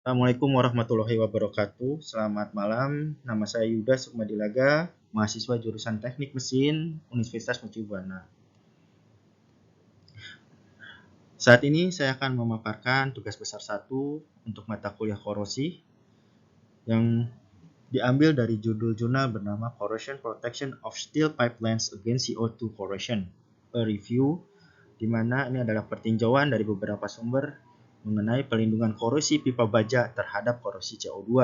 Assalamualaikum warahmatullahi wabarakatuh. Selamat malam. Nama saya Yuda Sukmadilaga, mahasiswa jurusan Teknik Mesin Universitas Mercu Buana. Saat ini saya akan memaparkan tugas besar 1 untuk mata kuliah korosi yang diambil dari judul jurnal bernama Corrosion Protection of Steel Pipelines Against CO2 Corrosion, a review, di mana ini adalah pertinjauan dari beberapa sumber mengenai pelindungan korosi pipa baja terhadap korosi CO2.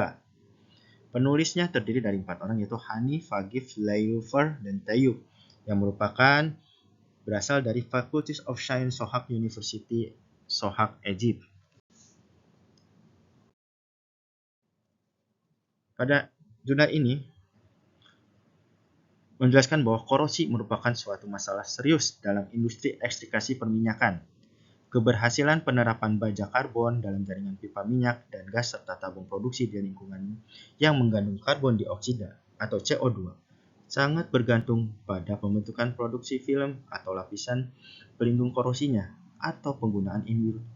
Penulisnya terdiri dari 4 orang, yaitu Hani, Fagif, Layufer, dan Tayyub, yang merupakan berasal dari Faculty of Science Sohag University, Sohag, Egypt. Pada jurnal ini menjelaskan bahwa korosi merupakan suatu masalah serius dalam industri ekstraksi perminyakan. Keberhasilan penerapan baja karbon dalam jaringan pipa minyak dan gas serta tabung produksi di lingkungan yang mengandung karbon dioksida atau CO2 sangat bergantung pada pembentukan produksi film atau lapisan pelindung korosinya atau penggunaan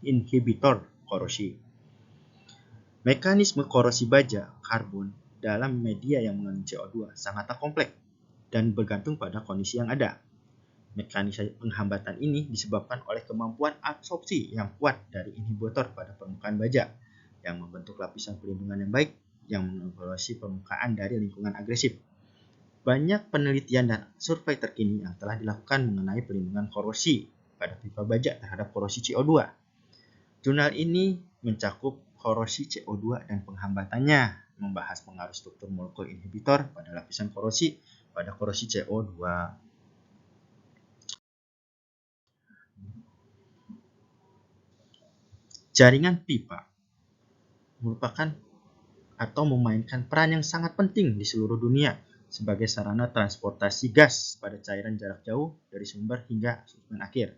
inhibitor korosi. Mekanisme korosi baja karbon dalam media yang mengandung CO2 sangatlah kompleks dan bergantung pada kondisi yang ada. Mekanisme penghambatan ini disebabkan oleh kemampuan absorpsi yang kuat dari inhibitor pada permukaan baja yang membentuk lapisan perlindungan yang baik yang mengevaluasi permukaan dari lingkungan agresif. Banyak penelitian dan survei terkini yang telah dilakukan mengenai perlindungan korosi pada pipa baja terhadap korosi CO2. Jurnal ini mencakup korosi CO2 dan penghambatannya, membahas pengaruh struktur molekul inhibitor pada lapisan korosi pada korosi CO2. Jaringan pipa merupakan atau memainkan peran yang sangat penting di seluruh dunia sebagai sarana transportasi gas pada cairan jarak jauh dari sumber hingga konsumen akhir.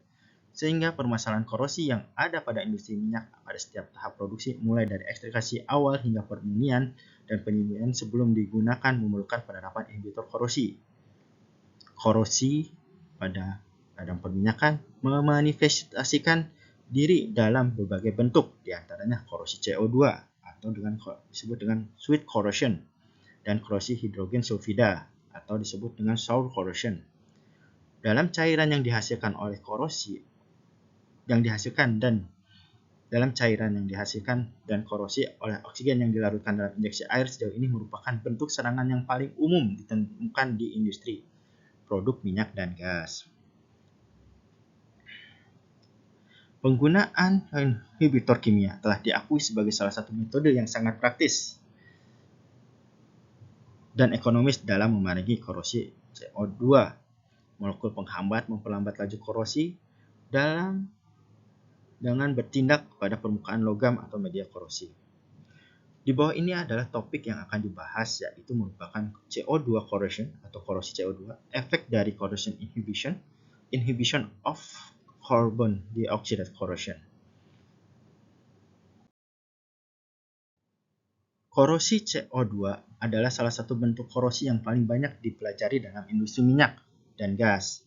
Sehingga permasalahan korosi yang ada pada industri minyak pada setiap tahap produksi, mulai dari ekstraksi awal hingga permurnian dan penyediaan sebelum digunakan, memerlukan penerapan inhibitor korosi. Korosi pada ladang perminyakan memanifestasikan diri dalam berbagai bentuk, diantaranya korosi CO2 atau disebut dengan sweet corrosion dan korosi hidrogen sulfida atau disebut dengan sour corrosion. Dalam cairan yang dihasilkan oleh korosi yang dihasilkan dan dalam cairan yang dihasilkan dan korosi oleh oksigen yang dilarutkan dalam injeksi air sejauh ini merupakan bentuk serangan yang paling umum ditemukan di industri produk minyak dan gas. Penggunaan inhibitor kimia telah diakui sebagai salah satu metode yang sangat praktis dan ekonomis dalam memerangi korosi CO2. Molekul penghambat memperlambat laju korosi dengan bertindak pada permukaan logam atau media korosi. Di bawah ini adalah topik yang akan dibahas, yaitu merupakan CO2 corrosion atau korosi CO2, efek dari corrosion inhibition of carbon dioxide corrosion. Korosi CO2 adalah salah satu bentuk korosi yang paling banyak dipelajari dalam industri minyak dan gas.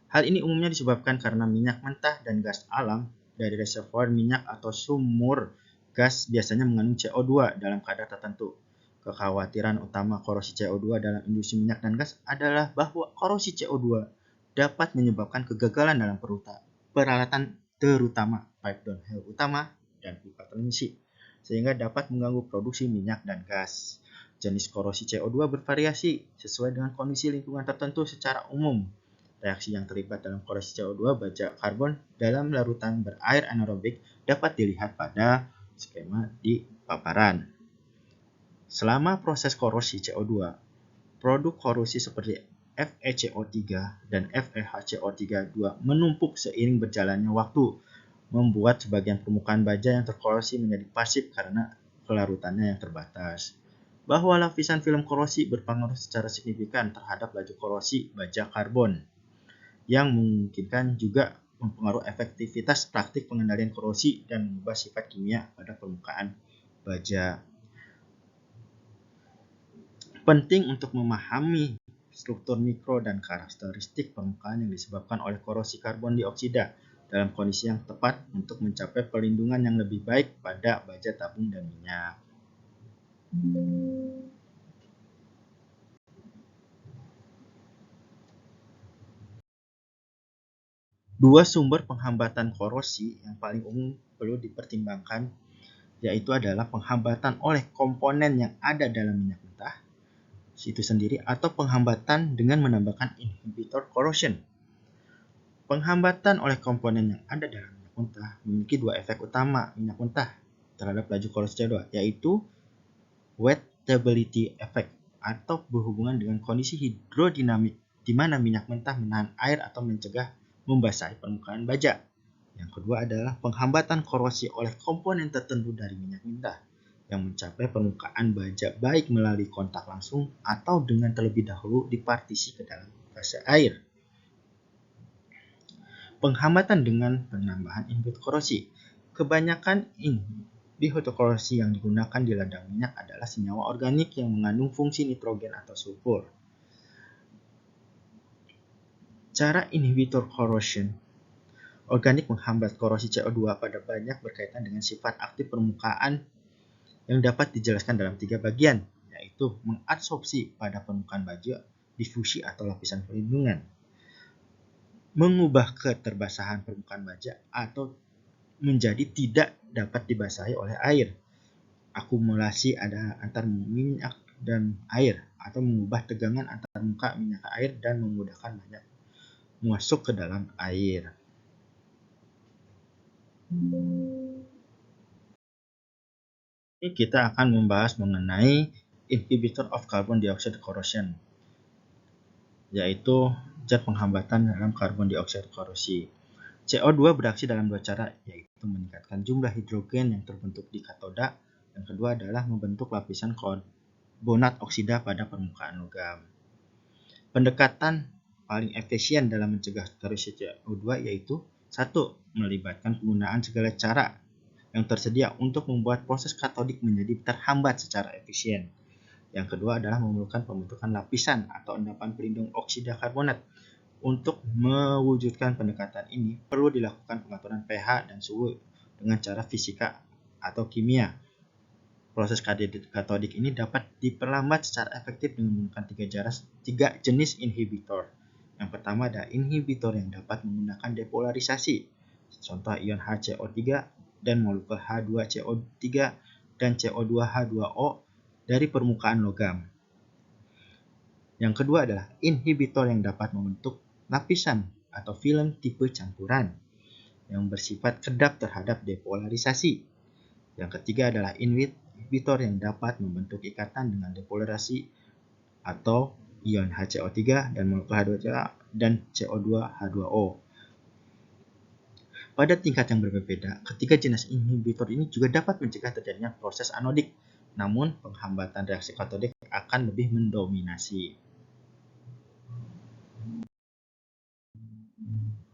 Hal ini umumnya disebabkan karena minyak mentah dan gas alam dari reservoir minyak atau sumur gas biasanya mengandung CO2 dalam kadar tertentu. Kekhawatiran utama korosi CO2 dalam industri minyak dan gas adalah bahwa korosi CO2 dapat menyebabkan kegagalan dalam peralatan, terutama pipe downhole utama dan pipa transmisi, sehingga dapat mengganggu produksi minyak dan gas. Jenis korosi CO2 bervariasi sesuai dengan kondisi lingkungan tertentu. Secara umum, reaksi yang terlibat dalam korosi CO2 baja karbon dalam larutan berair anaerobik dapat dilihat pada skema di paparan. Selama proses korosi CO2, produk korosi seperti FeCO3 dan FeHCO3 menumpuk seiring berjalannya waktu, membuat sebagian permukaan baja yang terkorosi menjadi pasif karena kelarutannya yang terbatas. Bahwa lapisan film korosi berpengaruh secara signifikan terhadap laju korosi baja karbon, yang memungkinkan juga mempengaruhi efektivitas praktik pengendalian korosi dan mengubah sifat kimia pada permukaan baja. Penting untuk memahami struktur mikro dan karakteristik permukaan yang disebabkan oleh korosi karbon dioksida dalam kondisi yang tepat untuk mencapai perlindungan yang lebih baik pada baja tabung dan minyak. Dua sumber penghambatan korosi yang paling umum perlu dipertimbangkan yaitu adalah penghambatan oleh komponen yang ada dalam minyak mentah itu sendiri atau penghambatan dengan menambahkan inhibitor corrosion. Penghambatan oleh komponen yang ada dalam minyak mentah memiliki dua efek utama minyak mentah terhadap laju korosi CO2 yaitu wettability effect atau berhubungan dengan kondisi hidrodinamik di mana minyak mentah menahan air atau mencegah membasahi permukaan baja. Yang kedua adalah penghambatan korosi oleh komponen tertentu dari minyak mentah yang mencapai permukaan baja baik melalui kontak langsung atau dengan terlebih dahulu dipartisi ke dalam fase air. Penghambatan dengan penambahan inhibitor korosi. Kebanyakan inhibitor korosi yang digunakan di ladang minyak adalah senyawa organik yang mengandung fungsi nitrogen atau sulfur. Cara inhibitor corrosion. Organik menghambat korosi CO2 pada banyak berkaitan dengan sifat aktif permukaan yang dapat dijelaskan dalam 3 bagian, yaitu mengadsorpsi pada permukaan baja, difusi atau lapisan perlindungan, mengubah keterbasahan permukaan baja atau menjadi tidak dapat dibasahi oleh air, akumulasi ada antar minyak dan air, atau mengubah tegangan antar muka minyak air dan memudahkan banyak masuk ke dalam air. Ini kita akan membahas mengenai inhibitor of carbon dioxide corrosion, yaitu zat penghambatan dalam karbon dioksida korosi. CO2 beraksi dalam dua cara, yaitu meningkatkan jumlah hidrogen yang terbentuk di katoda. Yang kedua adalah membentuk lapisan karbonat oksida pada permukaan logam. Pendekatan paling efisien dalam mencegah korupsi CO2 yaitu 1. Melibatkan penggunaan segala cara yang tersedia untuk membuat proses katodik menjadi terhambat secara efisien. Yang kedua adalah memerlukan pembentukan lapisan atau endapan pelindung oksida karbonat. Untuk mewujudkan pendekatan ini perlu dilakukan pengaturan pH dan suhu dengan cara fisika atau kimia. Proses katodik ini dapat diperlambat secara efektif dengan menggunakan tiga jenis inhibitor. Yang pertama ada inhibitor yang dapat menggunakan depolarisasi, contoh ion HCO3 dan molekul H2CO3 dan CO2H2O dari permukaan logam. Yang kedua adalah inhibitor yang dapat membentuk lapisan atau film tipe campuran yang bersifat kedap terhadap depolarisasi. Yang ketiga adalah inhibitor yang dapat membentuk ikatan dengan depolarisasi atau ion HCO3 dan molekul H2CO dan CO2H2O. Pada tingkat yang berbeda, ketiga jenis inhibitor ini juga dapat mencegah terjadinya proses anodik, namun penghambatan reaksi katodik akan lebih mendominasi.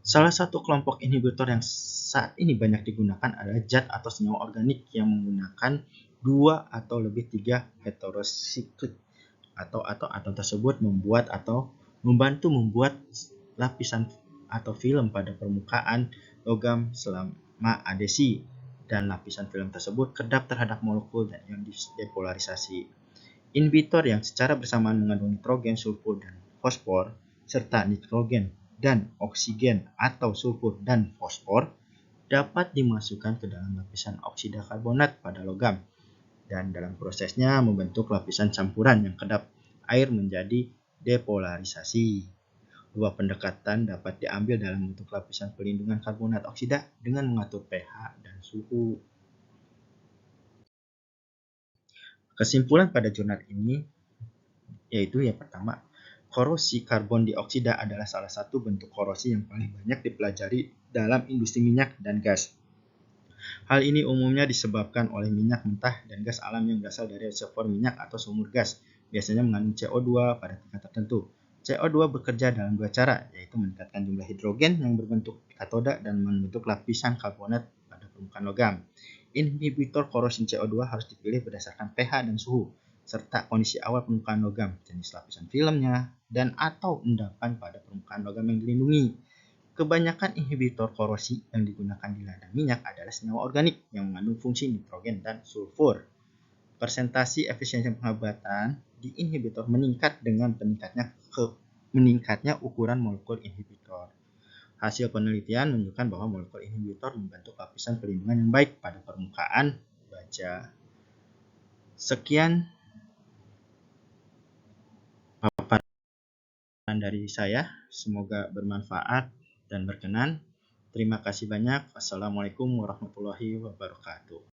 Salah satu kelompok inhibitor yang saat ini banyak digunakan adalah zat atau senyawa organik yang menggunakan 2 atau lebih 3 heterosiklik atau atom tersebut membantu membuat lapisan atau film pada permukaan logam selama adesi, dan lapisan film tersebut kedap terhadap molekul dan ion depolarisasi. Inhibitor yang secara bersamaan mengandung nitrogen, sulfur, dan fosfor, serta nitrogen dan oksigen atau sulfur dan fosfor dapat dimasukkan ke dalam lapisan oksida karbonat pada logam dan dalam prosesnya membentuk lapisan campuran yang kedap air menjadi depolarisasi. Dua pendekatan dapat diambil dalam bentuk lapisan pelindungan karbonat oksida dengan mengatur pH dan suhu. Kesimpulan pada jurnal ini yaitu yang pertama, korosi karbon dioksida adalah salah satu bentuk korosi yang paling banyak dipelajari dalam industri minyak dan gas. Hal ini umumnya disebabkan oleh minyak mentah dan gas alam yang berasal dari reservoir minyak atau sumur gas, biasanya mengandung CO2 pada tingkat tertentu. CO2 bekerja dalam dua cara, yaitu meningkatkan jumlah hidrogen yang berbentuk katoda dan membentuk lapisan karbonat pada permukaan logam. Inhibitor korosi CO2 harus dipilih berdasarkan pH dan suhu, serta kondisi awal permukaan logam, jenis lapisan filmnya, dan atau endapan pada permukaan logam yang dilindungi. Kebanyakan inhibitor korosi yang digunakan di ladang minyak adalah senyawa organik yang mengandung fungsi nitrogen dan sulfur. Persentase efisiensi pengobatan di inhibitor meningkat dengan meningkatnya ukuran molekul inhibitor. Hasil penelitian menunjukkan bahwa molekul inhibitor membentuk lapisan perlindungan yang baik pada permukaan baja. Sekian paparan dari saya, semoga bermanfaat dan berkenan. Terima kasih banyak. Wassalamualaikum warahmatullahi wabarakatuh.